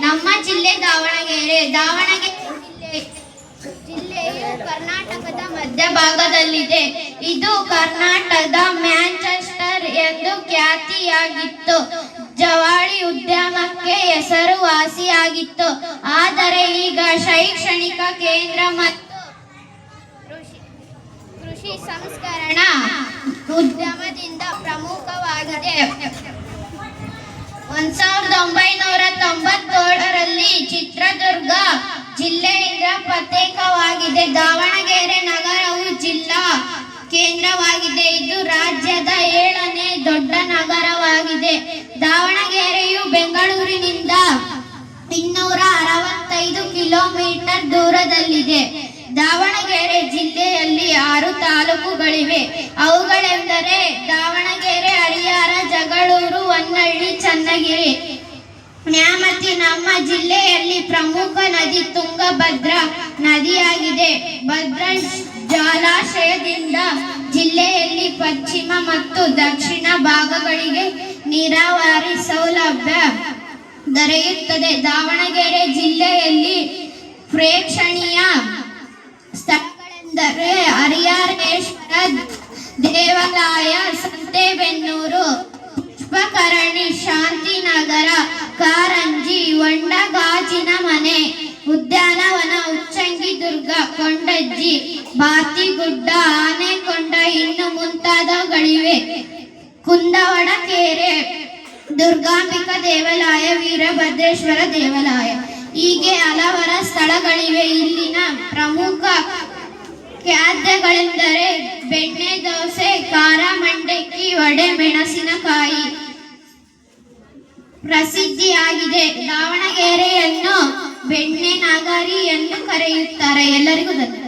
ನಮ್ಮ ಜಿಲ್ಲೆ ದಾವಣಗೆರೆ. ದಾವಣಗೆರೆ ಜಿಲ್ಲೆಯು ಕರ್ನಾಟಕದ ಮಧ್ಯಭಾಗದಲ್ಲಿದೆ. ಇದು ಕರ್ನಾಟಕದ ಮ್ಯಾಂಚೆಸ್ಟರ್ ಎಂದು ಖ್ಯಾತಿಯಾಗಿತ್ತು. ಜವಳಿ ಉದ್ಯಮಕ್ಕೆ ಹೆಸರುವಾಸಿಯಾಗಿತ್ತು. ಆದರೆ ಈಗ ಶೈಕ್ಷಣಿಕ ಕೇಂದ್ರ ಮತ್ತು ಕೃಷಿ ಸಂಸ್ಕರಣಾ ಉದ್ಯಮದಿಂದ ಪ್ರಮುಖವಾಗಿದೆ. 1997ರಲ್ಲಿ ಚಿತ್ರದುರ್ಗ ಜಿಲ್ಲೆಯಿಂದ ಪ್ರತ್ಯೇಕವಾಗಿದೆ. ದಾವಣಗೆರೆ ನಗರವು ಜಿಲ್ಲಾ ಕೇಂದ್ರವಾಗಿದೆ. ಇದು ರಾಜ್ಯದ 7ನೇ ದೊಡ್ಡ ನಗರವಾಗಿದೆ. ದಾವಣಗೆರೆಯು ಬೆಂಗಳೂರಿನಿಂದ 265 ಕಿಲೋಮೀಟರ್ ದೂರದಲ್ಲಿದೆ. ದಾವಣಗೆರೆ ಜಿಲ್ಲೆಯಲ್ಲಿ 6 ತಾಲೂಕುಗಳಿವೆ. ಅವುಗಳೆಂದರೆ ದಾವಣಗೆರೆ, ಹರಿಹರ, ಜಗಳೂರು, ಹೊನ್ನಳ್ಳಿ, ಚನ್ನಗಿರಿ, ನ್ಯಾಮತಿ. ನಮ್ಮ ಜಿಲ್ಲೆಯಲ್ಲಿ ಪ್ರಮುಖ ನದಿ ತುಂಗಭದ್ರಾ ನದಿಯಾಗಿದೆ. ಭದ್ರಾ ಜಲಾಶಯದಿಂದ ಜಿಲ್ಲೆಯಲ್ಲಿ ಪಶ್ಚಿಮ ಮತ್ತು ದಕ್ಷಿಣ ಭಾಗಗಳಿಗೆ ನೀರಾವರಿ ಸೌಲಭ್ಯ ದೊರೆಯುತ್ತದೆ. ದಾವಣಗೆರೆ ಜಿಲ್ಲೆಯಲ್ಲಿ ಪ್ರೇಕ್ಷಣೀಯ ಸ್ಥಳಗಳೆಂದರೆ ಹರಿಹರೇಶ್ವರ ದೇವಾಲಯ, ಸಂತೆಬೆನ್ನೂರು, ಪುಷ್ಪಕರಣಿ, ಶಾಂತಿನಗರ, ಕಾರಂಜಿ, ಹೊಂಡ, ಗಾಜಿನ ಮನೆ, ಉದ್ಯಾನವನ, ಉಚ್ಚಂಗಿದುರ್ಗ, ಕೊಂಡಜ್ಜಿ, ಬಾತಿಗುಡ್ಡ, ಆನೆಕೊಂಡ, ಇನ್ನು ಮುಂತಾದವುಗಳಿವೆ. ಕುಂದವಡಕೆರೆ, ದುರ್ಗಾಂಬಿಕಾ ದೇವಾಲಯ, ವೀರಭದ್ರೇಶ್ವರ ದೇವಾಲಯ, ಹೀಗೆ ಹಲವರ ಸ್ಥಳಗಳಿವೆ. ಇಲ್ಲಿನ ಪ್ರಮುಖ ಖಾದ್ಯಗಳೆಂದರೆ ಬೆಣ್ಣೆ ದೋಸೆ, ಖಾರ ಮಂಡಕ್ಕಿ, ವಡೆ, ಮೆಣಸಿನಕಾಯಿ ಪ್ರಸಿದ್ಧಿಯಾಗಿದೆ. ದಾವಣಗೆರೆಯನ್ನು ಬೆಣ್ಣೆ ನಗರಿ ಎಂದು ಕರೆಯುತ್ತಾರೆ. ಎಲ್ಲರಿಗೂ ಧನ್ಯವಾದ.